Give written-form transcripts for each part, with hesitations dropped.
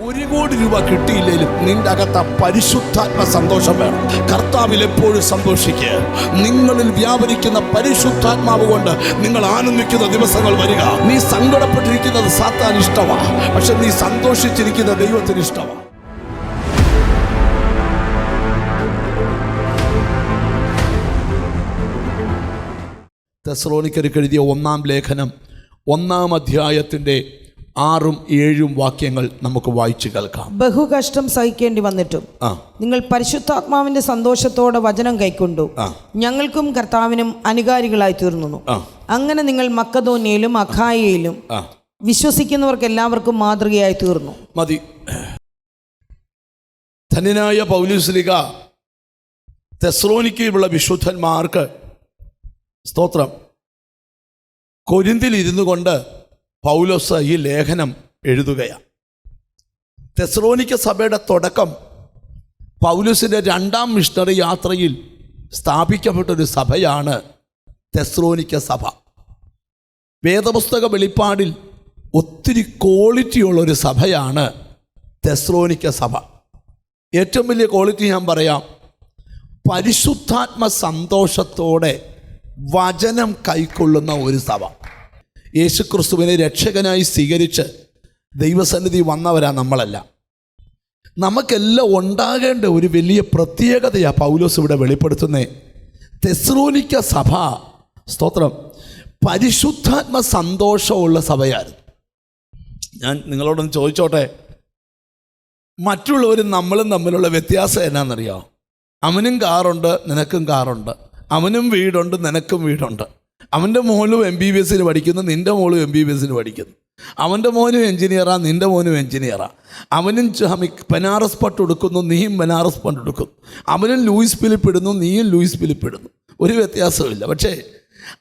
1 കോടി രൂപ കിട്ടിയില്ലെങ്കിലും നിന്റെ അകത്ത് പരിശുദ്ധാത്മ സന്തോഷം വേണം. കർത്താവിൽ എപ്പോഴും സന്തോഷിക്കുക. നിങ്ങളിൽ വ്യാപരിക്കുന്ന പരിശുദ്ധാത്മാവ് കൊണ്ട് നിങ്ങൾ ആനന്ദിക്കുന്ന ദിവസങ്ങൾ വരിക. നീ സങ്കടപ്പെട്ടിരിക്കുന്നത് സാത്താൻ ഇഷ്ടമാണ്, പക്ഷെ നീ സന്തോഷിച്ചിരിക്കുന്ന ദൈവത്തിന് ഇഷ്ടമാണ്. തെസ്സലോനിക്കർക്ക് എഴുതിയ 1-ാം ലേഖനം 1-ാം അധ്യായത്തിൻ്റെ 6ഉം 7ഉം വാക്യങ്ങൾ നമുക്ക് വായിച്ചു കേൾക്കാം. ബഹുകഷ്ടം സഹിക്കേണ്ടി വന്നിട്ടും നിങ്ങൾ പരിശുദ്ധാത്മാവിന്റെ സന്തോഷത്തോടെ വചനം കൈക്കൊണ്ടു ഞങ്ങൾക്കും കർത്താവിനും അനുകാരികളായി തീർന്നു. അങ്ങനെ നിങ്ങൾ മക്കദോന്യയിലും അഖായയിലും വിശ്വസിക്കുന്നവർക്ക് എല്ലാവർക്കും മാതൃകയായി തീർന്നു. മതി. ധന്യനായ പൗലോസ്ലീഹ തെസ്സലോനിക്കയിലുള്ള വിശുദ്ധന്മാർക്ക് സ്തോത്രം കൊരിന്തിൽ ഇരുന്നു കൊണ്ട് പൗലോസ് ഈ ലേഖനം എഴുതുകയാണ്. തെസ്സലോനിക്ക സഭയുടെ തുടക്കം പൗലോസിൻ്റെ 2-ാം മിഷണറി യാത്രയിൽ സ്ഥാപിക്കപ്പെട്ടൊരു സഭയാണ് തെസ്സലോനിക്ക സഭ. വേദപുസ്തക വെളിപ്പാടിൽ ഒത്തിരി ക്വാളിറ്റിയുള്ളൊരു സഭയാണ് തെസ്സലോനിക്ക സഭ. ഏറ്റവും വലിയ ക്വാളിറ്റി ഞാൻ പറയാം, പരിശുദ്ധാത്മ സന്തോഷത്തോടെ വചനം കൈക്കൊള്ളുന്ന ഒരു സഭ. യേശുക്രിസ്തുവിനെ രക്ഷകനായി സ്വീകരിച്ച് ദൈവസന്നിധി വന്നവരാണ് നമ്മളെല്ലാം. നമുക്കെല്ലാം ഉണ്ടാകേണ്ട ഒരു വലിയ പ്രത്യേകതയാണ് പൗലോസ് ഇവിടെ വെളിപ്പെടുത്തുന്നത്. തെസ്സലോനിക്ക സഭ സ്തോത്രം പരിശുദ്ധാത്മ സന്തോഷമുള്ള സഭയായിരുന്നു. ഞാൻ നിങ്ങളോടൊന്ന് ചോദിച്ചോട്ടെ, മറ്റുള്ളവരും നമ്മളും തമ്മിലുള്ള വ്യത്യാസം എന്നാണെന്നറിയാമോ? അവനും കാറുണ്ട്, നിനക്കും കാറുണ്ട്. അവനും വീടുണ്ട്, നിനക്കും വീടുണ്ട്. അവൻ്റെ മോനും MBBS പഠിക്കുന്നു, നിൻ്റെ മോളും MBBS പഠിക്കുന്നു. അവൻ്റെ മോനും എഞ്ചിനീയറാണ്, നിൻ്റെ മോനും എഞ്ചിനീയറാണ്. അവനും ബനാറസ് പട്ട് എടുക്കുന്നു, നീയും ബനാറസ് പട്ട് എടുക്കുന്നു. അവനും ലൂയിസ് ഫിലിപ്പ് ഇടുന്നു, നീയും ലൂയിസ് ഫിലിപ്പ് ഇടുന്നു. ഒരു വ്യത്യാസമില്ല. പക്ഷേ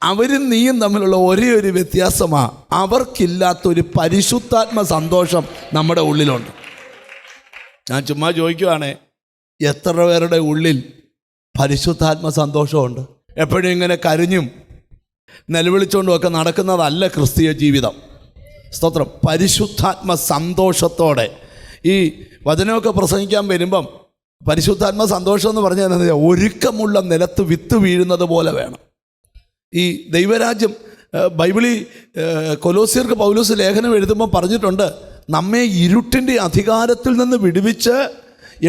അവരും നീയും തമ്മിലുള്ള ഒരേ ഒരു വ്യത്യാസമാണ്, അവർക്കില്ലാത്തൊരു പരിശുദ്ധാത്മ സന്തോഷം നമ്മുടെ ഉള്ളിലുണ്ട്. ഞാൻ ചുമ്മാ ചോദിക്കുവാണേ, എത്ര പേരുടെ ഉള്ളിൽ പരിശുദ്ധാത്മ സന്തോഷമുണ്ട്? എപ്പോഴും ഇങ്ങനെ കരഞ്ഞും നിലവിളിച്ചുകൊണ്ടും ഒക്കെ നടക്കുന്നതല്ല ക്രിസ്തീയ ജീവിതം. സ്തോത്രം. പരിശുദ്ധാത്മ സന്തോഷത്തോടെ ഈ വചനമൊക്കെ പ്രസംഗിക്കാൻ വരുമ്പം പരിശുദ്ധാത്മ സന്തോഷം എന്ന് പറഞ്ഞാൽ ഒരുക്കമുള്ള നിലത്ത് വിത്ത് വീഴുന്നത് പോലെ വേണം. ഈ ദൈവരാജ്യം ബൈബിളിൽ കൊലോസ്യർക്ക് പൗലോസ് ലേഖനം എഴുതുമ്പോൾ പറഞ്ഞിട്ടുണ്ട്, നമ്മെ ഇരുട്ടിൻ്റെ അധികാരത്തിൽ നിന്ന് വിടുവിച്ച്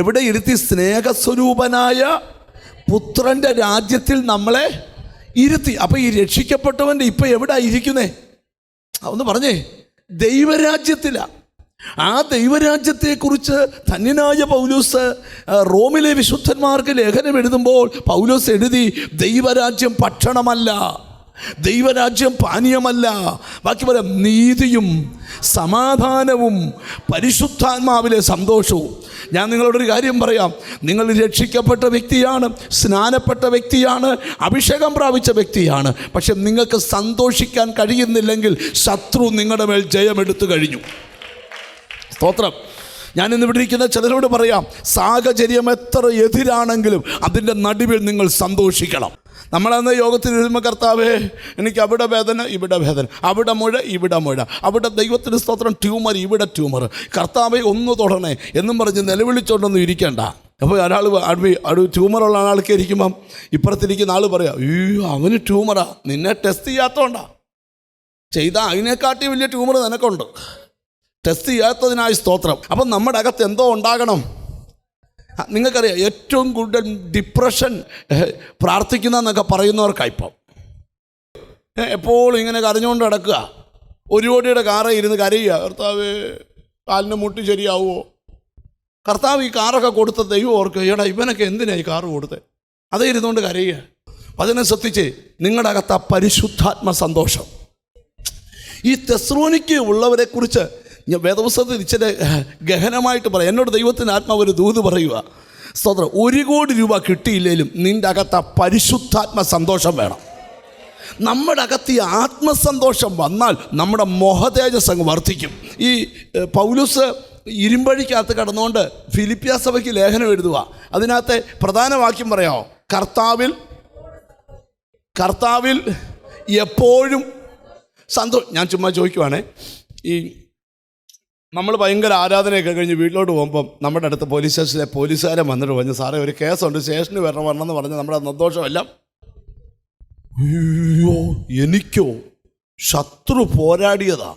എവിടെ ഇരുത്തി? സ്നേഹസ്വരൂപനായ പുത്രൻ്റെ രാജ്യത്തിൽ നമ്മളെ ഇരുത്തി. അപ്പം ഈ രക്ഷിക്കപ്പെട്ടവൻ്റെ ഇപ്പം എവിടെ ഇരിക്കുന്നേ? ഒന്ന് പറഞ്ഞേ. ദൈവരാജ്യത്തിലാണ്. ആ ദൈവരാജ്യത്തെക്കുറിച്ച് ധന്യനായ പൗലോസ് റോമിലെ വിശുദ്ധന്മാർക്ക് ലേഖനം എഴുതുമ്പോൾ പൗലോസ് എഴുതി, ദൈവരാജ്യം ഭക്ഷണമല്ല, ദൈവരാജ്യം പാനീയമല്ല, ബാക്കി പറയാം നീതിയും സമാധാനവും പരിശുദ്ധാത്മാവിലെ സന്തോഷവും. ഞാൻ നിങ്ങളോടൊരു കാര്യം പറയാം, നിങ്ങൾ രക്ഷിക്കപ്പെട്ട വ്യക്തിയാണ്, സ്നാനപ്പെട്ട വ്യക്തിയാണ്, അഭിഷേകം പ്രാപിച്ച വ്യക്തിയാണ്. പക്ഷെ നിങ്ങൾക്ക് സന്തോഷിക്കാൻ കഴിയുന്നില്ലെങ്കിൽ ശത്രു നിങ്ങളുടെ മേൽ ജയമെടുത്തു കഴിഞ്ഞു. സ്തോത്രം. ഞാനിന്ന് ഇവിടെ ഇരിക്കുന്ന ചിലരോട് പറയാം, സാഹചര്യം എത്ര എതിരാണെങ്കിലും അതിൻ്റെ നടുവിൽ നിങ്ങൾ സന്തോഷിക്കണം. നമ്മളന്ന് യോഗത്തിൽ എഴുതുമ്പോൾ, കർത്താവേ എനിക്ക് അവിടെ വേദന, ഇവിടെ വേദന, അവിടെ മുഴ, ഇവിടെ മുഴ, അവിടെ ദൈവത്തിന് സ്തോത്രം ട്യൂമർ, ഇവിടെ ട്യൂമർ, കർത്താവെ ഒന്ന് തൊടണേ എന്നും പറഞ്ഞ് നിലവിളിച്ചോണ്ടൊന്നും ഇരിക്കണ്ട. അപ്പോൾ ഒരാൾ ട്യൂമറുള്ള ആൾക്ക് ഇരിക്കുമ്പം ഇപ്പുറത്തിരിക്കുന്ന ആൾ പറയാം, അയ്യോ അവന് ട്യൂമറാ, നിന്നെ ടെസ്റ്റ് ചെയ്യാത്തതുകൊണ്ടാ. ചെയ്താൽ അതിനെക്കാട്ടി വലിയ ട്യൂമർ നിനക്കുണ്ട്, ടെസ്റ്റ് ചെയ്യാത്തതിനായി സ്തോത്രം. അപ്പം നമ്മുടെ അകത്ത് എന്തോ ഉണ്ടാകണം. നിങ്ങൾക്കറിയാം, ഏറ്റവും കൂടുതൽ ഡിപ്രഷൻ പ്രാർത്ഥിക്കുന്നതെന്നൊക്കെ പറയുന്നവർക്കായിപ്പം എപ്പോഴും ഇങ്ങനെ കരഞ്ഞുകൊണ്ട് കിടക്കുക. 1 കോടിയുടെ കാറേ ഇരുന്ന് കരയുക, കർത്താവ് കാലിന് മുട്ടി ശരിയാവുമോ? കർത്താവ് ഈ കാറൊക്കെ കൊടുത്ത ദൈവം ഓർക്കുക, എടാ ഇവനൊക്കെ എന്തിനാണ് ഈ കാറ് കൊടുത്തത്? അതേ ഇരുന്നുകൊണ്ട് കരയുക. അതിനെ ശ്രദ്ധിച്ച് നിങ്ങളുടെ അകത്ത് പരിശുദ്ധാത്മ സന്തോഷം. ഈ തെസ്സലോനിക്ക ഉള്ളവരെക്കുറിച്ച് ഞാൻ വേദപുസ്തകത്തിൽ ഇച്ചിരി ഗഹനമായിട്ട് പറയാം. എന്നോട് ദൈവത്തിൻ്റെ ആത്മാവ് ഒരു ദൂത് പറയുക. സ്തോത്രം. 1 കോടി രൂപ കിട്ടിയില്ലെങ്കിലും നിൻ്റെ അകത്ത് പരിശുദ്ധാത്മ സന്തോഷം വേണം. നമ്മുടെ അകത്ത് ഈ ആത്മസന്തോഷം വന്നാൽ നമ്മുടെ മോഹതേജസ് അങ്ങ് വർദ്ധിക്കും. ഈ പൗലോസ് ഇരുമ്പഴിക്കകത്ത് കടന്നുകൊണ്ട് ഫിലിപ്പിയ സഭയ്ക്ക് ലേഖനം എഴുതുക. അതിനകത്തെ പ്രധാന വാക്യം പറയാമോ? കർത്താവിൽ എപ്പോഴും ഞാൻ ചുമ്മാ ചോദിക്കുവാണേ, ഈ നമ്മൾ ഭയങ്കര ആരാധനയൊക്കെ കഴിഞ്ഞ് വീട്ടിലോട്ട് പോകുമ്പം നമ്മുടെ അടുത്ത് പോലീസ് സ്റ്റേഷനിലെ പോലീസുകാരൻ വന്നിട്ട് പറഞ്ഞു, സാറേ ഒരു കേസുണ്ട്, സ്റ്റേഷനിൽ വരണമെന്ന് പറഞ്ഞ് നമ്മുടെ സന്തോഷമെല്ലാം. അയ്യോ, എനിക്കോ ശത്രു പോരാടിയതാ.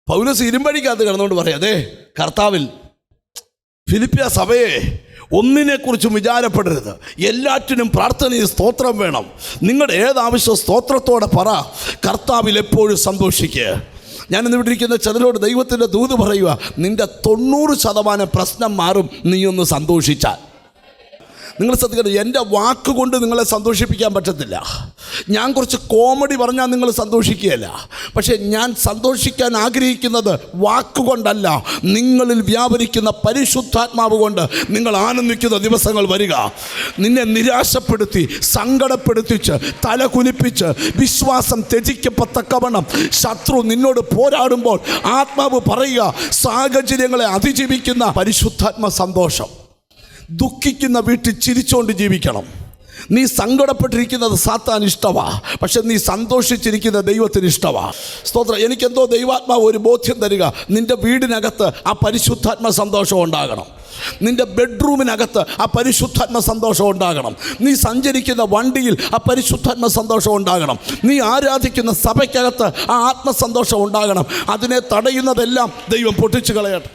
പൗലോസ് ഇരുമ്പഴിക്കകത്ത് കിടന്നുകൊണ്ട് പറയാം, അതെ കർത്താവിൽ ഫിലിപ്പിയ സഭയെ ഒന്നിനെക്കുറിച്ചും വിചാരപ്പെടരുത്, എല്ലാറ്റിനും പ്രാർത്ഥനയും സ്തോത്രം വേണം. നിങ്ങളുടെ ഏതാവശ്യം സ്തോത്രത്തോടെ പറ, കർത്താവിൽ എപ്പോഴും സന്തോഷിക്കുക. ഞാനിന്ന് ഇവിടെ ഇരിക്കുന്ന ചിലരോട് ദൈവത്തിൻ്റെ ദൂത് പറയുക, നിൻ്റെ 90% പ്രശ്നം മാറും നീ ഒന്ന് സന്തോഷിച്ചാൽ. നിങ്ങൾ ശ്രദ്ധിക്കണം, എൻ്റെ വാക്കുകൊണ്ട് നിങ്ങളെ സന്തോഷിപ്പിക്കാൻ പറ്റത്തില്ല. ഞാൻ കുറച്ച് കോമഡി പറഞ്ഞാൽ നിങ്ങൾ സന്തോഷിക്കുകയല്ല. പക്ഷേ ഞാൻ സന്തോഷിക്കാൻ ആഗ്രഹിക്കുന്നത് വാക്കുകൊണ്ടല്ല, നിങ്ങളിൽ വ്യാപരിക്കുന്ന പരിശുദ്ധാത്മാവ് കൊണ്ട് നിങ്ങൾ ആനന്ദിക്കുന്ന ദിവസങ്ങൾ വരിക. നിന്നെ നിരാശപ്പെടുത്തി സങ്കടപ്പെടുത്തിച്ച് തല കുനിപ്പിച്ച് വിശ്വാസം ത്യജിക്കത്തക്കവണ്ണം ശത്രു നിന്നോട് പോരാടുമ്പോൾ ആത്മാവ് പറയുക, സാഹചര്യങ്ങളെ അതിജീവിക്കുന്ന പരിശുദ്ധാത്മ സന്തോഷം. ദുഃഖിക്കുന്ന വീട്ടിൽ ചിരിച്ചുകൊണ്ട് ജീവിക്കണം. നീ സങ്കടപ്പെട്ടിരിക്കുന്നത് സാത്താൻ ഇഷ്ടമാണ്, പക്ഷെ നീ സന്തോഷിച്ചിരിക്കുന്ന ദൈവത്തിന് ഇഷ്ടമാണ്. സ്തോത്രം. എനിക്കെന്തോ ദൈവാത്മാവ് ഒരു ബോധ്യം തരിക, നിൻ്റെ വീടിനകത്ത് ആ പരിശുദ്ധാത്മ സന്തോഷം ഉണ്ടാകണം. നിൻ്റെ ബെഡ്റൂമിനകത്ത് ആ പരിശുദ്ധാത്മ സന്തോഷം ഉണ്ടാകണം. നീ സഞ്ചരിക്കുന്ന വണ്ടിയിൽ ആ പരിശുദ്ധാത്മ സന്തോഷം ഉണ്ടാകണം. നീ ആരാധിക്കുന്ന സഭയ്ക്കകത്ത് ആ ആത്മസന്തോഷം ഉണ്ടാകണം. അതിനെ തടയുന്നതെല്ലാം ദൈവം പൊട്ടിച്ചു കളയട്ടെ.